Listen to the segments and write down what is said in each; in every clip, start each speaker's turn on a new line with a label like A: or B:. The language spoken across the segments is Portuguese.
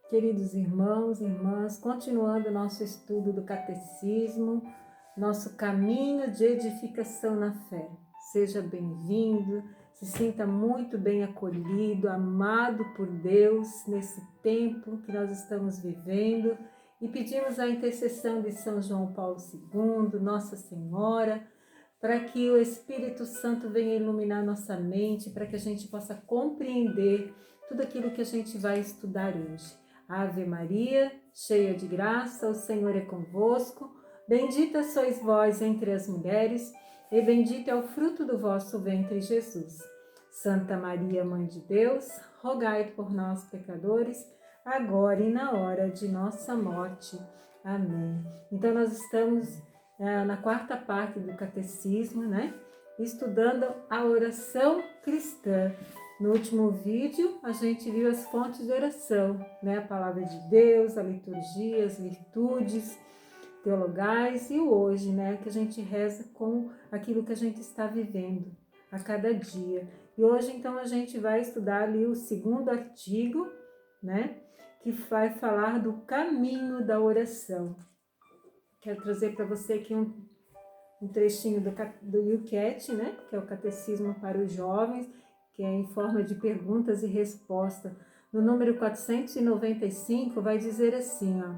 A: Queridos irmãos e irmãs, continuando nosso estudo do Catecismo, nosso caminho de edificação na fé. Seja bem-vindo, se sinta muito bem acolhido, amado por Deus nesse tempo que nós estamos vivendo e pedimos a intercessão de São João Paulo II, Nossa Senhora, para que o Espírito Santo venha iluminar nossa mente, para que a gente possa compreender tudo aquilo que a gente vai estudar hoje. Ave Maria, cheia de graça, o Senhor é convosco. Bendita sois vós entre as mulheres, e bendito é o fruto do vosso ventre, Jesus. Santa Maria, Mãe de Deus, rogai por nós, pecadores, agora e na hora de nossa morte. Amém. Então, nós estamos na quarta parte do Catecismo, né? Estudando a oração cristã. No último vídeo, a gente viu as fontes de oração, né? A palavra de Deus, a liturgia, as virtudes teologais e o hoje, né? Que a gente reza com aquilo que a gente está vivendo a cada dia. E hoje, então, a gente vai estudar ali o segundo artigo, né? Que vai falar do caminho da oração. Quero trazer para você aqui um trechinho do YouCat, né? Que é o Catecismo para os Jovens, que é em forma de perguntas e respostas. No número 495 vai dizer assim, ó: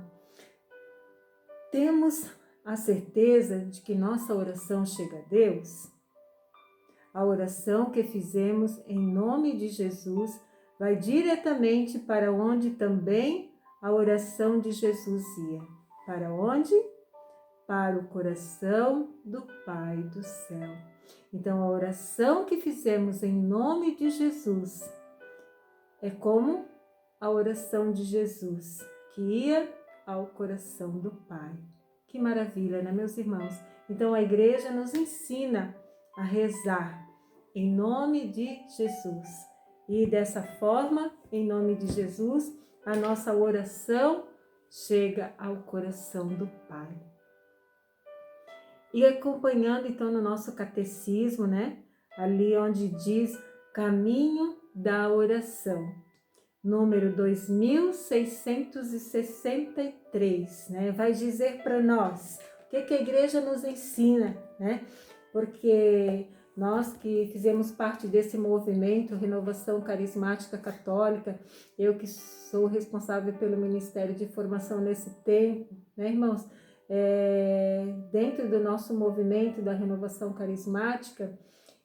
A: temos a certeza de que nossa oração chega a Deus? A oração que fizemos em nome de Jesus vai diretamente para onde também a oração de Jesus ia. Para onde? Para o coração do Pai do céu. Então, a oração que fizemos em nome de Jesus é como a oração de Jesus, que ia ao coração do Pai. Que maravilha, né, meus irmãos? Então, a igreja nos ensina a rezar em nome de Jesus. E dessa forma, em nome de Jesus, a nossa oração chega ao coração do Pai. E acompanhando então no nosso catecismo, né? Ali onde diz caminho da oração, número 2663, né? Vai dizer para nós o que a igreja nos ensina, né? Porque nós que fizemos parte desse movimento Renovação Carismática Católica, eu que sou responsável pelo Ministério de Formação nesse tempo, né, irmãos? Dentro do nosso movimento da renovação carismática,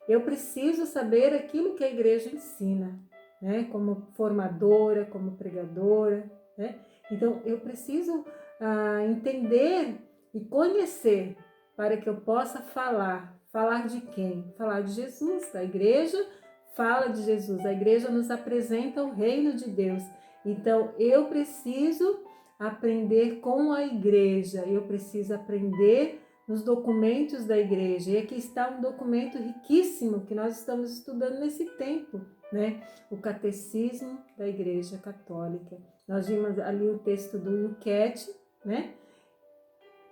A: eu preciso saber aquilo que a igreja ensina, né? Como formadora, como pregadora, né? Então, eu preciso entender e conhecer para que eu possa falar. Falar de quem? Falar de Jesus. A igreja fala de Jesus, a igreja nos apresenta o reino de Deus. Então, eu preciso aprender com a igreja, eu preciso aprender nos documentos da igreja. E aqui está um documento riquíssimo que nós estamos estudando nesse tempo, né? O Catecismo da Igreja Católica. Nós vimos ali o texto do YouCat, né?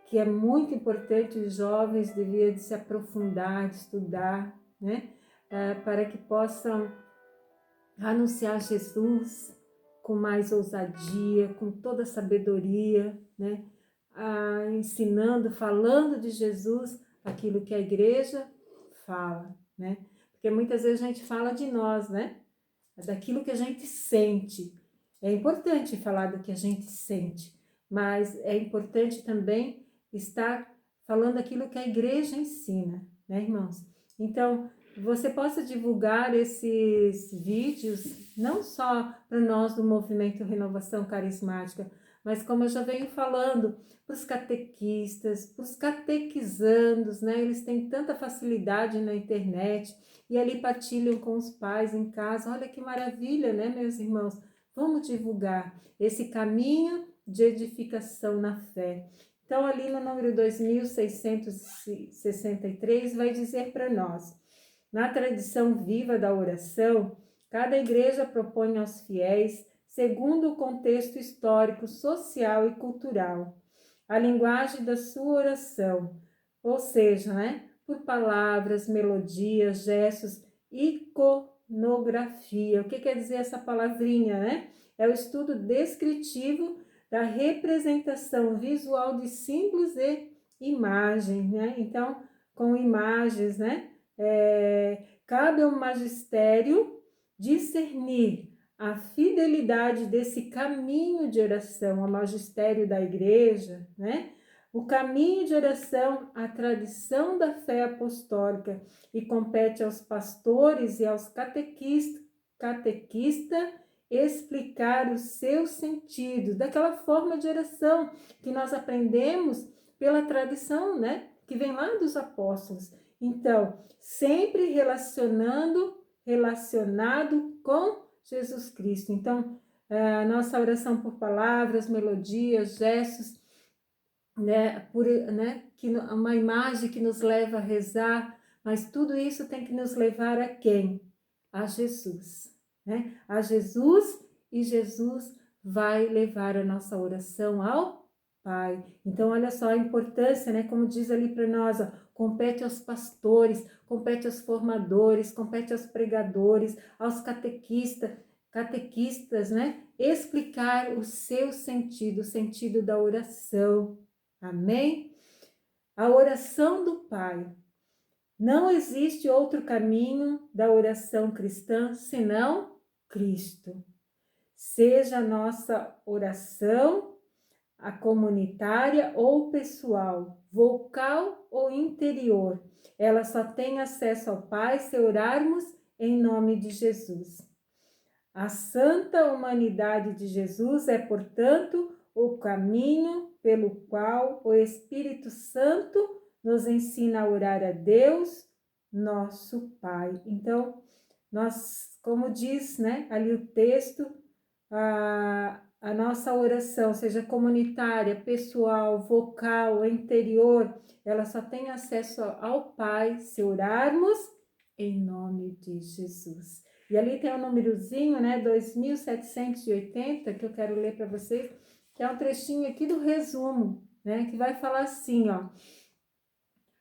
A: Que é muito importante, os jovens deviam de se aprofundar, de estudar, né? Para que possam anunciar Jesus com mais ousadia, com toda a sabedoria, né? Ensinando, falando de Jesus aquilo que a igreja fala, né? Porque muitas vezes a gente fala de nós, né? Daquilo que a gente sente. É importante falar do que a gente sente, mas é importante também estar falando aquilo que a igreja ensina, né, irmãos? Então, você possa divulgar esses vídeos não só para nós do Movimento Renovação Carismática, mas como eu já venho falando, para os catequistas, para os catequizandos, né? Eles têm tanta facilidade na internet e ali partilham com os pais em casa. Olha que maravilha, né, meus irmãos? Vamos divulgar esse caminho de edificação na fé. Então, ali no número 2663 vai dizer para nós: na tradição viva da oração, cada igreja propõe aos fiéis, segundo o contexto histórico, social e cultural, a linguagem da sua oração, ou seja, né, por palavras, melodias, gestos, iconografia. O que quer dizer essa palavrinha, né? É o estudo descritivo da representação visual de símbolos e imagens, né? Então, com imagens, né? Cabe ao magistério discernir a fidelidade desse caminho de oração, ao magistério da igreja, né? O caminho de oração, a tradição da fé apostólica, e compete aos pastores e aos catequistas explicar o seu sentido, daquela forma de oração que nós aprendemos pela tradição, né? Que vem lá dos apóstolos. Então, sempre relacionado com Jesus Cristo. Então, a nossa oração por palavras, melodias, gestos, né, que uma imagem que nos leva a rezar, mas tudo isso tem que nos levar a quem? A Jesus, né? A Jesus, e Jesus vai levar a nossa oração ao Pai. Então, olha só a importância, né? Como diz ali para nós, ó, compete aos pastores, compete aos formadores, compete aos pregadores, aos catequistas, né? Explicar o seu sentido, o sentido da oração. Amém? A oração do Pai. Não existe outro caminho da oração cristã senão Cristo. Seja a nossa oração, a comunitária ou pessoal, vocal ou interior, ela só tem acesso ao Pai se orarmos em nome de Jesus. A santa humanidade de Jesus é, portanto, o caminho pelo qual o Espírito Santo nos ensina a orar a Deus, nosso Pai. Então, nós, como diz, né, ali o texto, a nossa oração, seja comunitária, pessoal, vocal, interior, ela só tem acesso ao Pai se orarmos em nome de Jesus. E ali tem um númerozinho, né, 2780, que eu quero ler para vocês, que é um trechinho aqui do resumo, né, que vai falar assim, ó.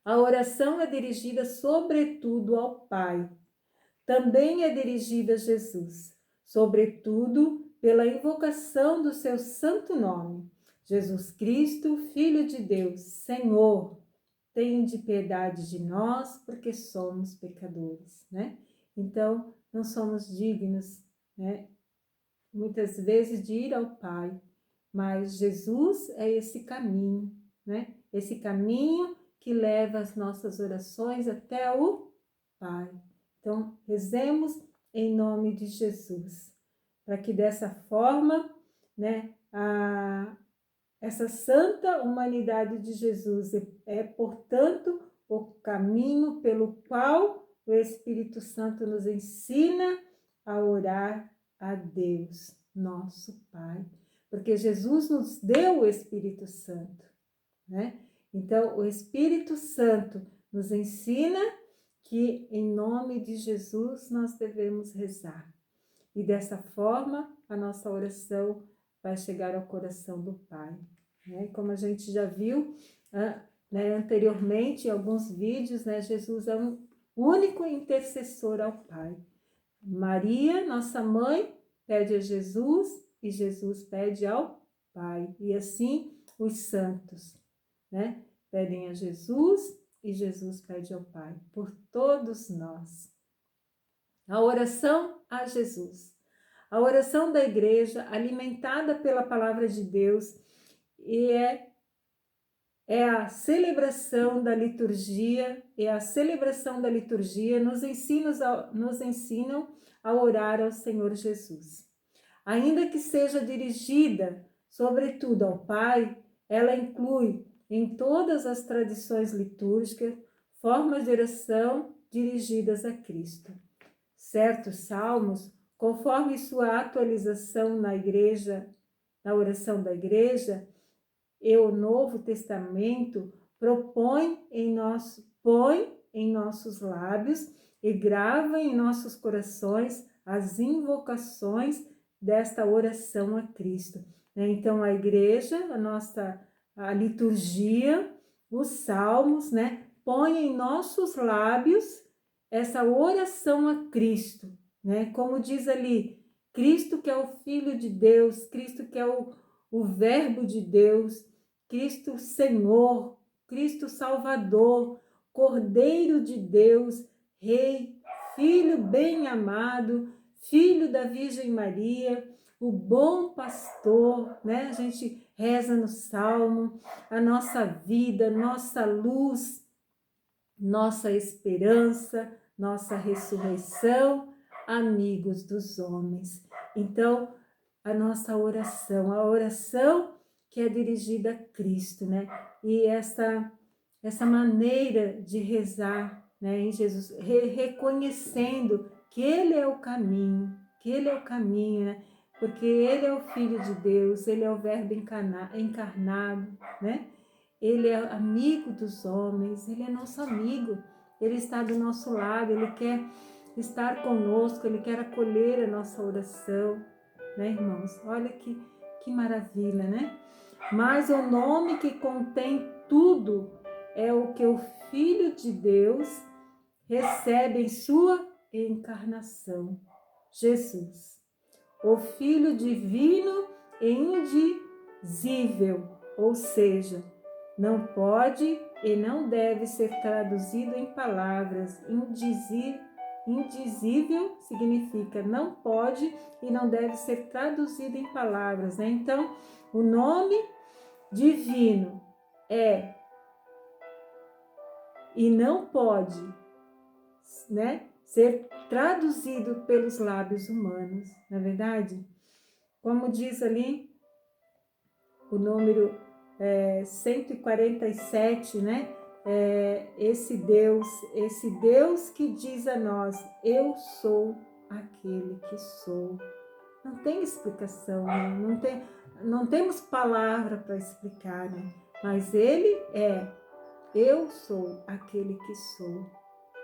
A: A oração é dirigida sobretudo ao Pai. Também é dirigida a Jesus, sobretudo pela invocação do seu santo nome. Jesus Cristo, Filho de Deus, Senhor, tende piedade de nós, porque somos pecadores, né? Então, não somos dignos, né? Muitas vezes de ir ao Pai, mas Jesus é esse caminho, né? Esse caminho que leva as nossas orações até o Pai. Então, rezemos em nome de Jesus, para que dessa forma, né, essa santa humanidade de Jesus portanto, o caminho pelo qual o Espírito Santo nos ensina a orar a Deus, nosso Pai. Porque Jesus nos deu o Espírito Santo, né? Então, o Espírito Santo nos ensina que em nome de Jesus nós devemos rezar. E dessa forma, a nossa oração vai chegar ao coração do Pai. Né? Como a gente já viu né, anteriormente em alguns vídeos, né, Jesus é um único intercessor ao Pai. Maria, nossa mãe, pede a Jesus e Jesus pede ao Pai. E assim os santos, né, pedem a Jesus e Jesus pede ao Pai por todos nós. A oração a Jesus. A oração da igreja, alimentada pela palavra de Deus, e é a celebração da liturgia, nos ensinam a orar ao Senhor Jesus. Ainda que seja dirigida, sobretudo ao Pai, ela inclui em todas as tradições litúrgicas formas de oração dirigidas a Cristo. Certos salmos, conforme sua atualização na igreja, na oração da igreja, e o Novo Testamento põe em nossos lábios e grava em nossos corações as invocações desta oração a Cristo. Então, a igreja, a liturgia, os salmos, né, põe em nossos lábios essa oração a Cristo, né? Como diz ali, Cristo que é o Filho de Deus, Cristo que é o Verbo de Deus, Cristo Senhor, Cristo Salvador, Cordeiro de Deus, Rei, Filho bem-amado, Filho da Virgem Maria, o bom pastor, né? A gente reza no Salmo, a nossa vida, nossa luz, nossa esperança, nossa ressurreição, amigos dos homens. Então, a nossa oração, a oração que é dirigida a Cristo, né? E essa maneira de rezar, né, em Jesus, reconhecendo que Ele é o caminho, né? Porque Ele é o Filho de Deus, Ele é o Verbo encarnado, né? Ele é amigo dos homens, Ele é nosso amigo, Ele está do nosso lado, Ele quer estar conosco, Ele quer acolher a nossa oração, né, irmãos? Olha que maravilha, né? Mas o nome que contém tudo é o que o Filho de Deus recebe em sua encarnação, Jesus, o Filho divino e indizível, ou seja, não pode e não deve ser traduzido em palavras. Indizível significa não pode e não deve ser traduzido em palavras, né? Então, o nome divino é e não pode, né, ser traduzido pelos lábios humanos, na verdade? Como diz ali o número 147, né? Esse Deus que diz a nós, eu sou aquele que sou. Não tem explicação, né? Não temos palavra para explicar, né? Mas Ele é, eu sou aquele que sou.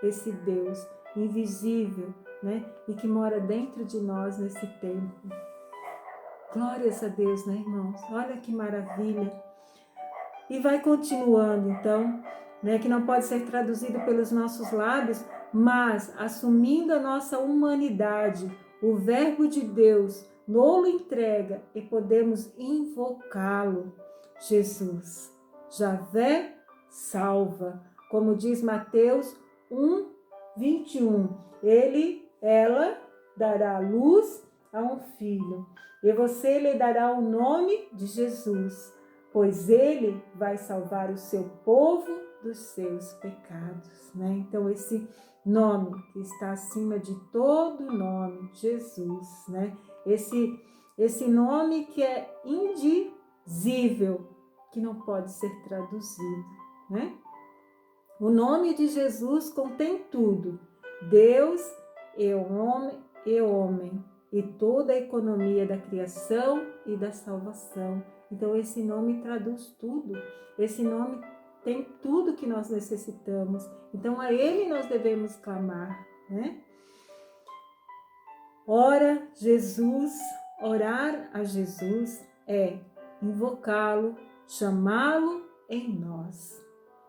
A: Esse Deus invisível, né? E que mora dentro de nós nesse tempo. Glórias a Deus, né, irmãos? Olha que maravilha. E vai continuando, então, né, que não pode ser traduzido pelos nossos lábios, mas assumindo a nossa humanidade, o Verbo de Deus nos entrega e podemos invocá-lo. Jesus, Javé salva, como diz Mateus 1:21. Ela dará luz a um filho e você lhe dará o nome de Jesus, pois ele vai salvar o seu povo dos seus pecados, né? Então, esse nome que está acima de todo nome, Jesus, né? Esse nome que é indizível, que não pode ser traduzido, né? O nome de Jesus contém tudo, Deus e homem, e toda a economia da criação e da salvação. Então, esse nome traduz tudo, esse nome tem tudo que nós necessitamos. Então, a Ele nós devemos clamar, né? Orar a Jesus é invocá-lo, chamá-lo em nós.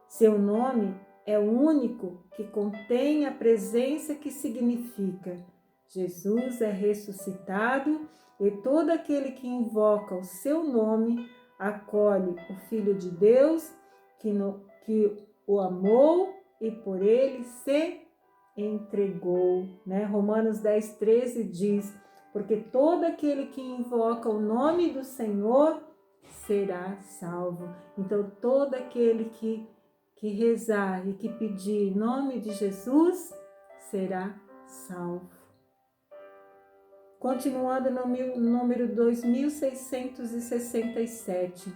A: Seu nome é o único que contém a presença que significa Jesus é ressuscitado e todo aquele que invoca o seu nome acolhe o Filho de Deus que o amou e por ele se entregou, né? Romanos 10:13 diz, porque todo aquele que invoca o nome do Senhor será salvo. Então, todo aquele que rezar e que pedir em nome de Jesus será salvo. Continuando no número 2667.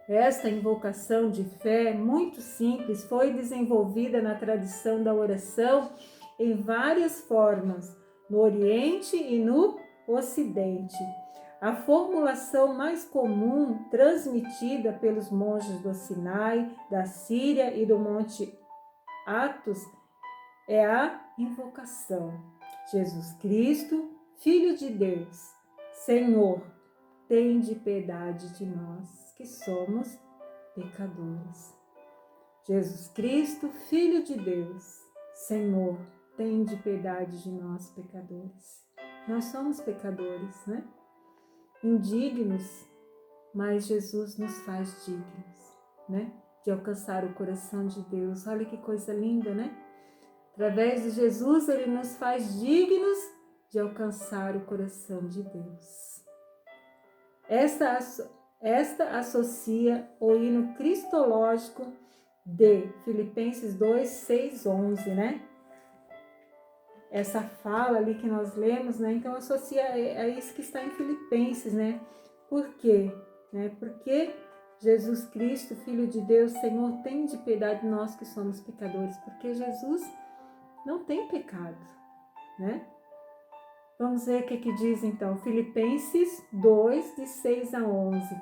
A: Esta invocação de fé, muito simples, foi desenvolvida na tradição da oração em várias formas, no Oriente e no Ocidente. A formulação mais comum, transmitida pelos monges do Sinai, da Síria e do Monte Athos, é a invocação. Jesus Cristo, Filho de Deus, Senhor, tende piedade de nós, que somos pecadores. Jesus Cristo, Filho de Deus, Senhor, tende piedade de nós, pecadores. Nós somos pecadores, né? Indignos, mas Jesus nos faz dignos, né? De alcançar o coração de Deus. Olha que coisa linda, né? Através de Jesus, Ele nos faz dignos de alcançar o coração de Deus. Esta associa o hino cristológico de Filipenses 2, 6, 11, né? Essa fala ali que nós lemos, né? Então associa a isso que está em Filipenses, né? Por quê? Porque Jesus Cristo, Filho de Deus, Senhor, tem de piedade de nós que somos pecadores, porque Jesus não tem pecado, né? Vamos ver o que diz então, Filipenses 2, de 6 a 11.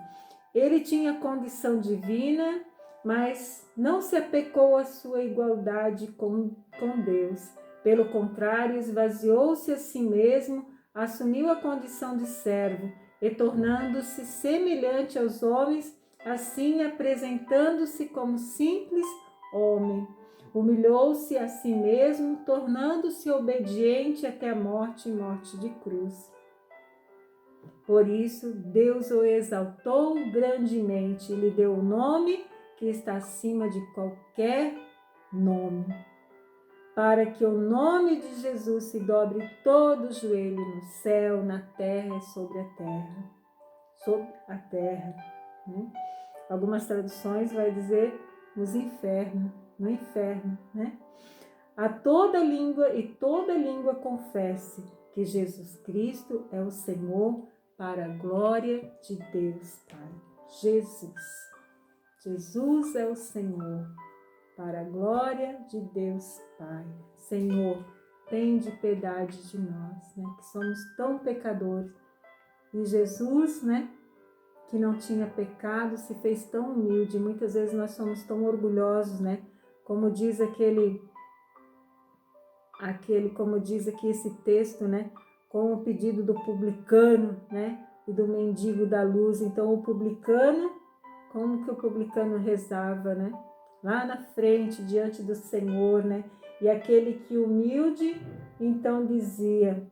A: Ele tinha condição divina, mas não se apegou à sua igualdade com Deus. Pelo contrário, esvaziou-se a si mesmo, assumiu a condição de servo, e tornando-se semelhante aos homens, assim apresentando-se como simples homem. Humilhou-se a si mesmo, tornando-se obediente até a morte e morte de cruz. Por isso, Deus o exaltou grandemente e lhe deu o nome que está acima de qualquer nome, para que o nome de Jesus se dobre todo o joelho no céu, na terra e sobre a terra. Sobre a terra, né? Algumas traduções vai dizer no inferno, né? A toda língua confesse que Jesus Cristo é o Senhor, para a glória de Deus Pai. Jesus é o Senhor, para a glória de Deus Pai. Senhor, tende piedade de nós, né? Que somos tão pecadores. E Jesus, né? Que não tinha pecado, se fez tão humilde. Muitas vezes nós somos tão orgulhosos, né? Como diz como diz aqui esse texto, né? Com o pedido do publicano, né? E do mendigo da luz. Então, o publicano, como que o publicano rezava, né? Lá na frente, diante do Senhor, né? E aquele que humilde, então dizia,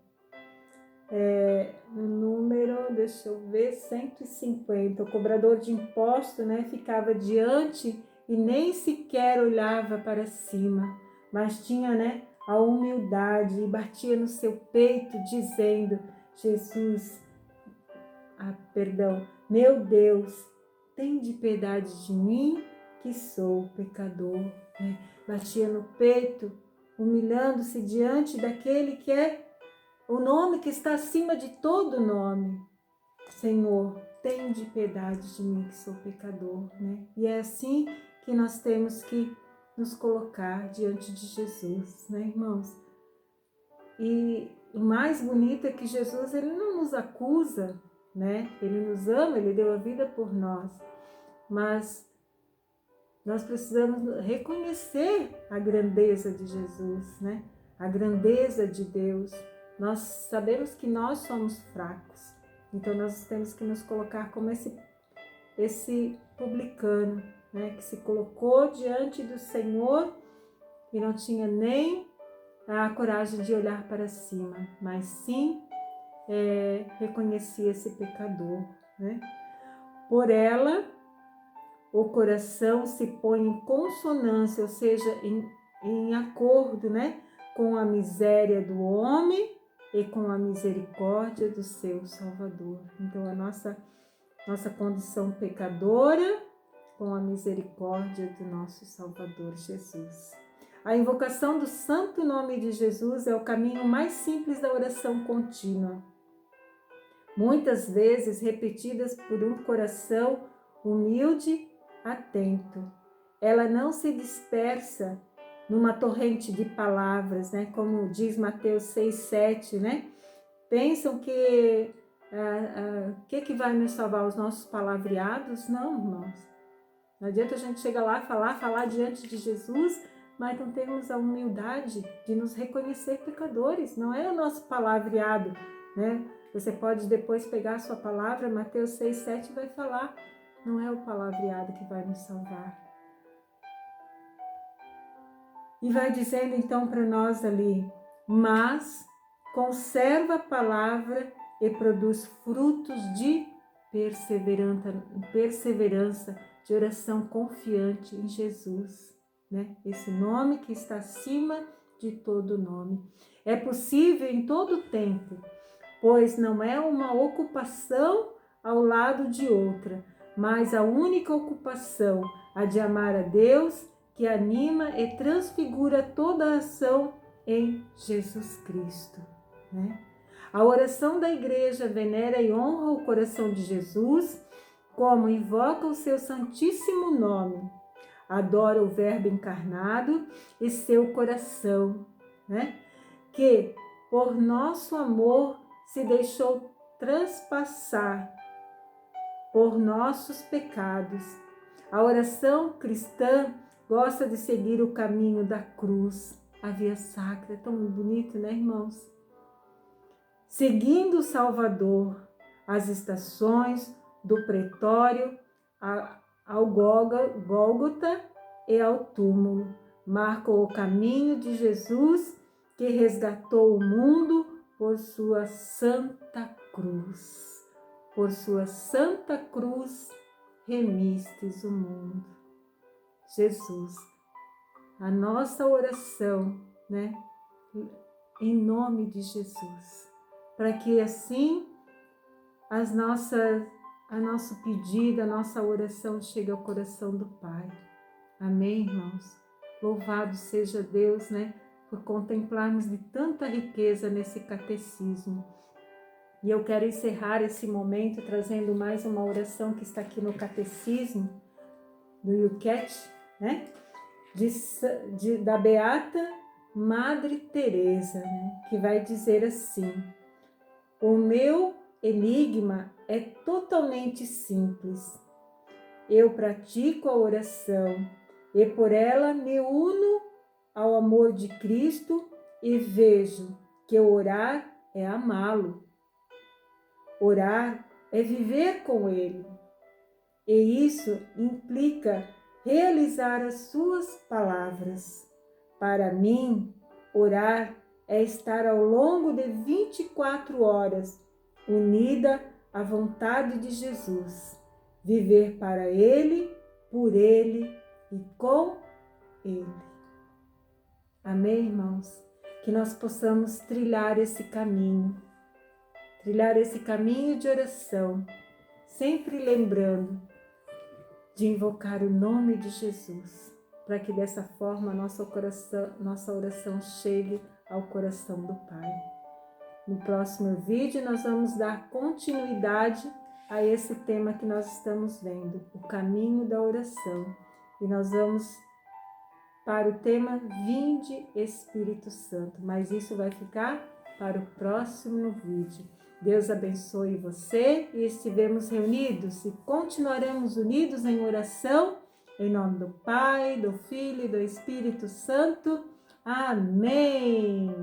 A: no número, deixa eu ver, 150, o cobrador de imposto, né? Ficava diante e nem sequer olhava para cima, mas tinha, né? A humildade e batia no seu peito dizendo, meu Deus, tende piedade de mim que sou pecador, né? Batia no peito, humilhando-se diante daquele que é o nome que está acima de todo nome. Senhor, tende piedade de mim que sou pecador, né? E é assim que nós temos que nos colocar diante de Jesus, né, irmãos? E o mais bonito é que Jesus, ele não nos acusa, né? Ele nos ama, ele deu a vida por nós. Mas nós precisamos reconhecer a grandeza de Jesus, né? A grandeza de Deus. Nós sabemos que nós somos fracos. Então nós temos que nos colocar como esse publicano, né? Que se colocou diante do Senhor e não tinha nem a coragem de olhar para cima, mas sim reconhecia esse pecador, né? Por ela, o coração se põe em consonância, ou seja, em acordo, né, com a miséria do homem e com a misericórdia do seu Salvador. Então, a nossa condição pecadora com a misericórdia do nosso Salvador Jesus. A invocação do santo nome de Jesus é o caminho mais simples da oração contínua. Muitas vezes repetidas por um coração humilde, atento. Ela não se dispersa numa torrente de palavras, né? Como diz Mateus 6:7, né? Pensam que que vai nos salvar? Os nossos palavreados? Não, irmãos. Não adianta a gente chegar lá, falar diante de Jesus, mas não temos a humildade de nos reconhecer pecadores. Não é o nosso palavreado, né? Você pode depois pegar a sua palavra, Mateus 6:7 vai falar. Não é o palavreado que vai nos salvar. E vai dizendo então para nós ali: mas conserva a palavra e produz frutos de perseverança, de oração confiante em Jesus, né? Esse nome que está acima de todo nome. É possível em todo tempo, pois não é uma ocupação ao lado de outra, mas a única ocupação, a de amar a Deus, que anima e transfigura toda a ação em Jesus Cristo, né? A oração da igreja venera e honra o coração de Jesus, como invoca o seu santíssimo nome, adora o Verbo encarnado e seu coração, né? Que por nosso amor se deixou transpassar por nossos pecados. A oração cristã gosta de seguir o caminho da cruz, a via sacra. É tão bonito, né, irmãos? Seguindo o Salvador, as estações do pretório ao Gólgota e ao túmulo, marcam o caminho de Jesus, que resgatou o mundo por sua santa cruz. Por sua santa cruz, remistes o mundo. Jesus, a nossa oração, né? Em nome de Jesus, para que assim a nosso pedido, a nossa oração chegue ao coração do Pai. Amém, irmãos? Louvado seja Deus, né? Por contemplarmos de tanta riqueza nesse catecismo. E eu quero encerrar esse momento trazendo mais uma oração que está aqui no catecismo do Yucat, né? Da Beata Madre Teresa, né? Que vai dizer assim: o meu enigma é totalmente simples. Eu pratico a oração e por ela me uno ao amor de Cristo e vejo que orar é amá-lo. Orar é viver com Ele. E isso implica realizar as suas palavras. Para mim, orar é estar ao longo de 24 horas unida à vontade de Jesus, viver para Ele, por Ele e com Ele. Amém, irmãos? Que nós possamos trilhar esse caminho de oração, sempre lembrando de invocar o nome de Jesus, para que dessa forma nossa oração chegue ao coração do Pai. No próximo vídeo nós vamos dar continuidade a esse tema que nós estamos vendo, o caminho da oração. E nós vamos para o tema Vinde Espírito Santo, mas isso vai ficar para o próximo vídeo. Deus abençoe você e estivemos reunidos e continuaremos unidos em oração, em nome do Pai, do Filho e do Espírito Santo. Amém!